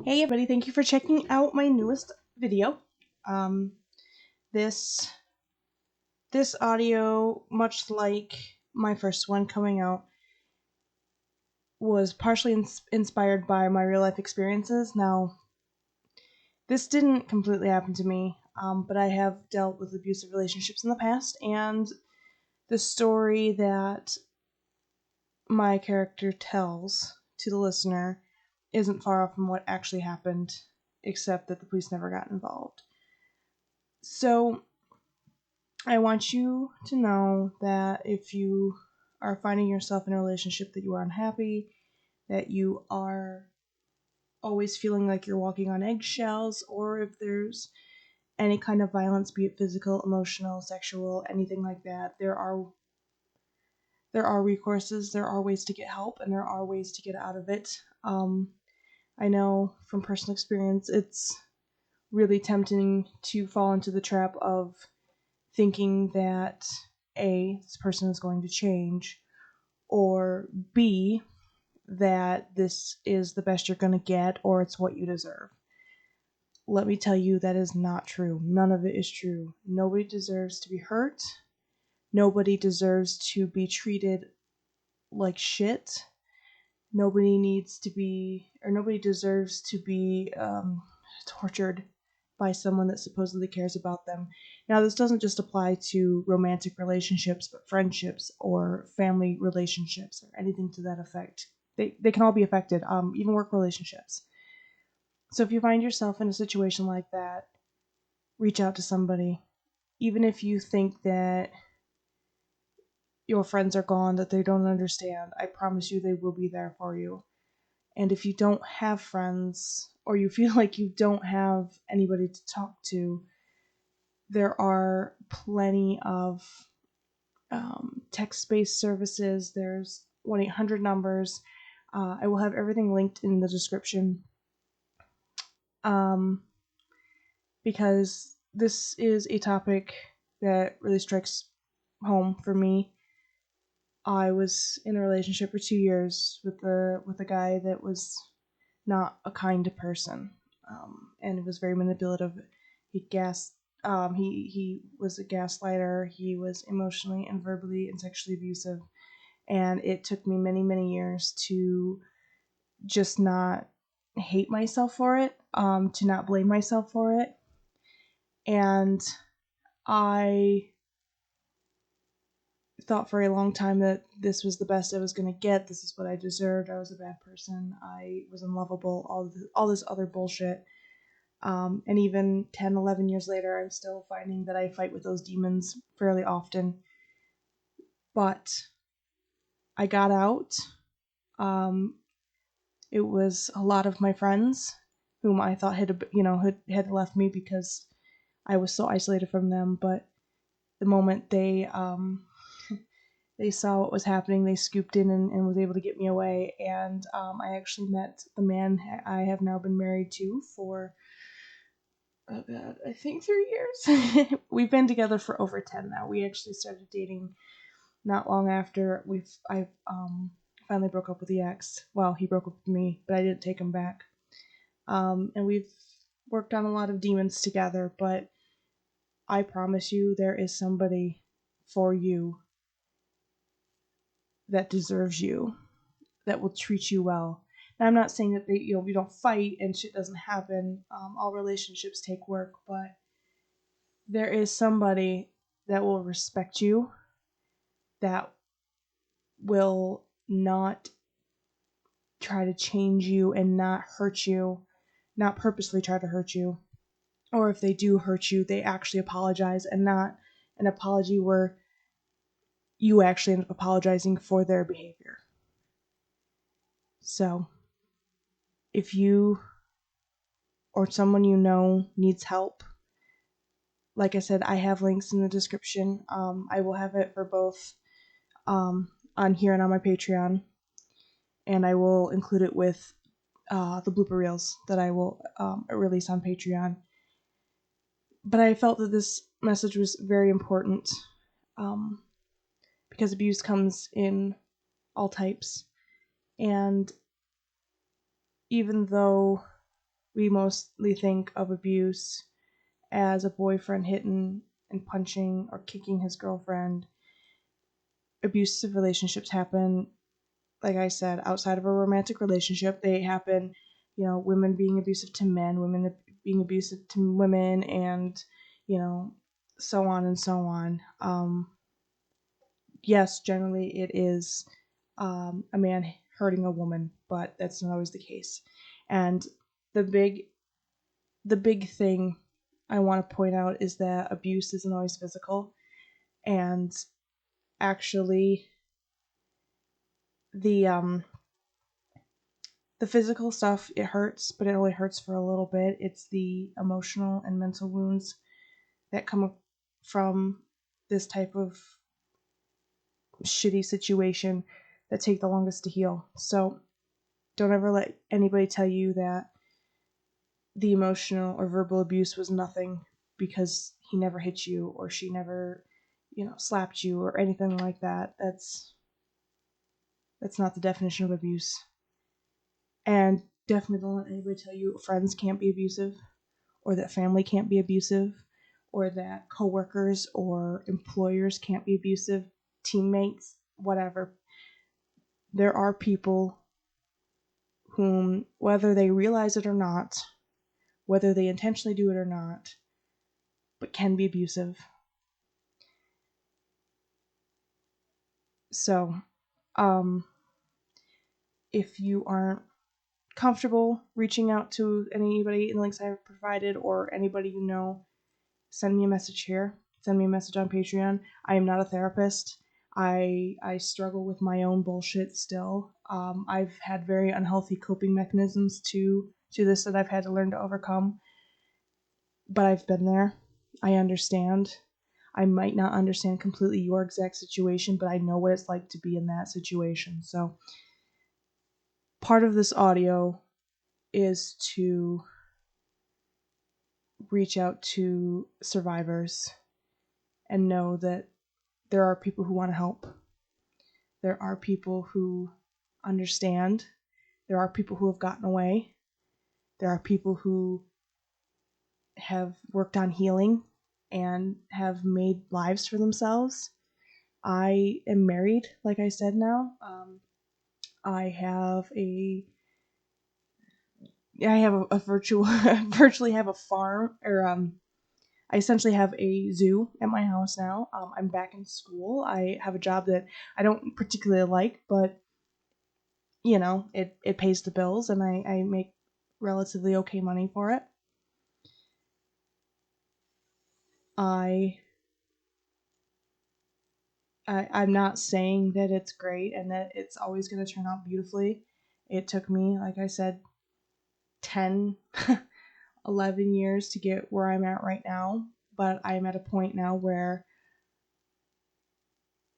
Hey everybody, thank you for checking out my newest video. Um, this this audio, much like my first one coming out, was partially inspired by my real life experiences. Now, this didn't completely happen to me, but I have dealt with abusive relationships in the past, and the story that my character tells to the listener isn't far off from what actually happened, except that the police never got involved. So, I want you to know that if you are finding yourself in a relationship that you are unhappy, that you are always feeling like you're walking on eggshells, or if there's any kind of violence, be it physical, emotional, sexual, anything like that, there are recourses, there are ways to get help, and there are ways to get out of it. I know from personal experience, it's really tempting to fall into the trap of thinking that A, this person is going to change, or B, that this is the best you're going to get, or it's what you deserve. Let me tell you, that is not true. None of it is true. Nobody deserves to be hurt. Nobody deserves to be treated like shit. Nobody deserves to be tortured by someone that supposedly cares about them. Now, this doesn't just apply to romantic relationships, but friendships or family relationships or anything to that effect. They can all be affected, even work relationships. So if you find yourself in a situation like that, reach out to somebody. Even if you think that your friends are gone, that they don't understand, I promise you they will be there for you. And if you don't have friends, or you feel like you don't have anybody to talk to, there are plenty of text-based services. There's 1-800 numbers. I will have everything linked in the description, because this is a topic that really strikes home for me. I was in a relationship for 2 years with a guy that was not a kind person, and was very manipulative. He was a gaslighter. He was emotionally and verbally and sexually abusive, and it took me many, many years to just not hate myself for it, to not blame myself for it, and I thought for a long time that this was the best I was going to get. This is what I deserved. I was a bad person. I was unlovable. All this other bullshit. And even 10, 11 years later, I'm still finding that I fight with those demons fairly often. But I got out. It was a lot of my friends whom I thought had left me because I was so isolated from them. But the moment they saw what was happening, they scooped in and was able to get me away. And I actually met the man I have now been married to for, oh god, I think 3 years. We've been together for over 10 now. We actually started dating not long after I finally broke up with the ex. Well, he broke up with me, but I didn't take him back. And we've worked on a lot of demons together, but I promise you there is somebody for you that deserves you, that will treat you well. Now, I'm not saying that we don't fight and shit doesn't happen. All relationships take work, but there is somebody that will respect you, that will not try to change you and not hurt you, not purposely try to hurt you. Or if they do hurt you, they actually apologize, and not an apology where you actually end up apologizing for their behavior. So, if you or someone you know needs help, like I said, I have links in the description. I will have it for both on here and on my Patreon, and I will include it with the blooper reels that I will release on Patreon. But I felt that this message was very important, because abuse comes in all types, and even though we mostly think of abuse as a boyfriend hitting and punching or kicking his girlfriend. Abusive relationships happen, like I said, outside of a romantic relationship. They happen, women being abusive to men, women being abusive to women, and, so on and so on. Yes, generally it is a man hurting a woman, but that's not always the case. And the big thing I want to point out is that abuse isn't always physical, and actually the physical stuff, it hurts, but it only hurts for a little bit. It's the emotional and mental wounds that come from this type of shitty situation that take the longest to heal. So don't ever let anybody tell you that the emotional or verbal abuse was nothing because he never hit you or she never, slapped you or anything like that. That's not the definition of abuse. And definitely don't let anybody tell you friends can't be abusive, or that family can't be abusive, or that coworkers or employers can't be abusive, teammates, whatever. There are people whom, whether they realize it or not, whether they intentionally do it or not, but can be abusive. So, if you aren't comfortable reaching out to anybody in the links I've provided or anybody you know, send me a message here. Send me a message on Patreon. I am not a therapist. I struggle with my own bullshit still. I've had very unhealthy coping mechanisms to this that I've had to learn to overcome. But I've been there. I understand. I might not understand completely your exact situation, but I know what it's like to be in that situation. So part of this audio is to reach out to survivors and know that there are people who want to help. There are people who understand. There are people who have gotten away. There are people who have worked on healing and have made lives for themselves. I am married, like I said now. I have a virtually have a farm, or I essentially have a zoo at my house now. I'm back in school. I have a job that I don't particularly like, but it pays the bills, and I make relatively okay money for it. I'm not saying that it's great and that it's always going to turn out beautifully. It took me, like I said, 10, 11 years to get where I'm at right now, but I'm at a point now where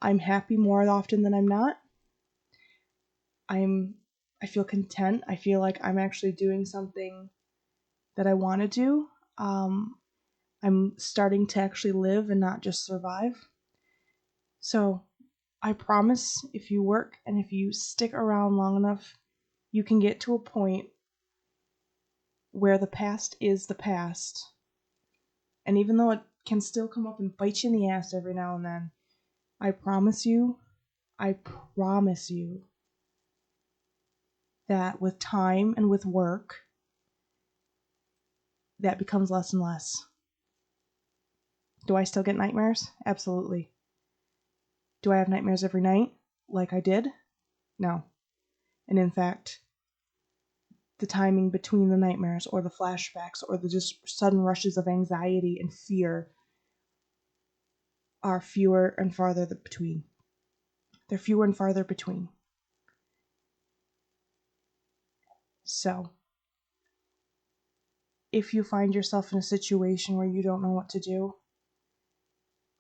I'm happy more often than I'm not. I feel content. I feel like I'm actually doing something that I want to do. I'm starting to actually live and not just survive. So I promise if you work and if you stick around long enough, you can get to a point where the past is the past. And even though it can still come up and bite you in the ass every now and then, I promise you that with time and with work, that becomes less and less. Do I still get nightmares? Absolutely. Do I have nightmares every night like I did? No. And in fact, the timing between the nightmares or the flashbacks or the just sudden rushes of anxiety and fear are fewer and farther between. They're fewer and farther between. So, if you find yourself in a situation where you don't know what to do,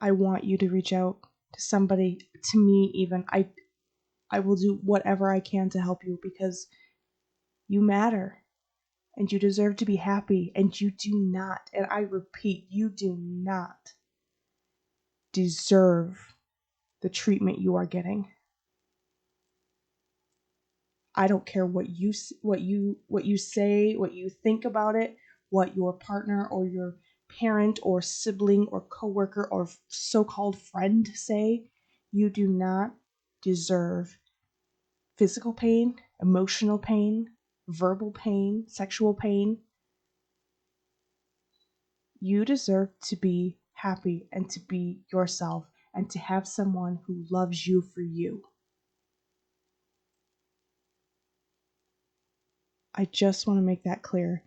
I want you to reach out to somebody, to me even. I will do whatever I can to help you because you matter and you deserve to be happy, and you do not, and I repeat, you do not deserve the treatment you are getting. I don't care what you say, what you think about it, what your partner or your parent or sibling or coworker or so-called friend say. You do not deserve physical pain, emotional pain, verbal pain, sexual pain. You deserve to be happy and to be yourself and to have someone who loves you for you. I just want to make that clear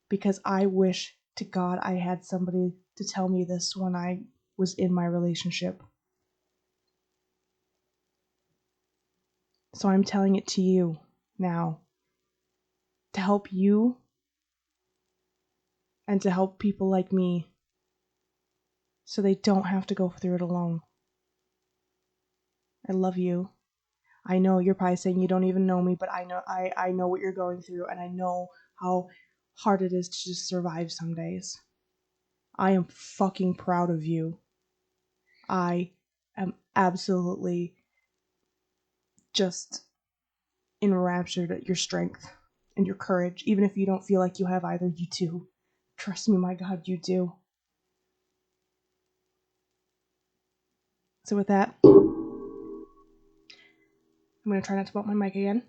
because I wish to God I had somebody to tell me this when I was in my relationship. So I'm telling it to you now to help you and to help people like me so they don't have to go through it alone. I love you. I know you're probably saying you don't even know me, but I know what you're going through, and I know how hard it is to just survive some days. I am fucking proud of you. I am absolutely just enraptured at your strength and your courage, even if you don't feel like you have either. You do. Trust me, my God, you do. So with that, I'm going to try not to bump my mic again.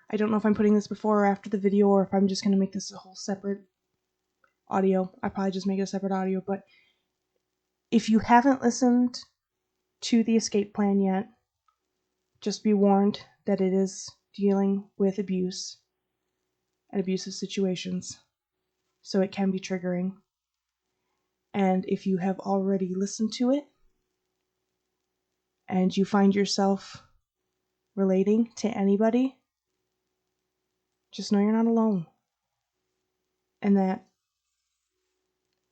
I don't know if I'm putting this before or after the video or if I'm just going to make this a whole separate audio. I probably just make it a separate audio, but if you haven't listened to the escape plan yet, just be warned that it is dealing with abuse and abusive situations, so it can be triggering. And if you have already listened to it and you find yourself relating to anybody, just know you're not alone. And that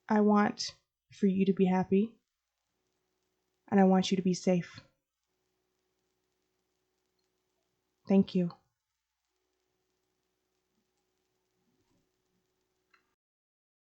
I want for you to be happy and I want you to be safe. Thank you.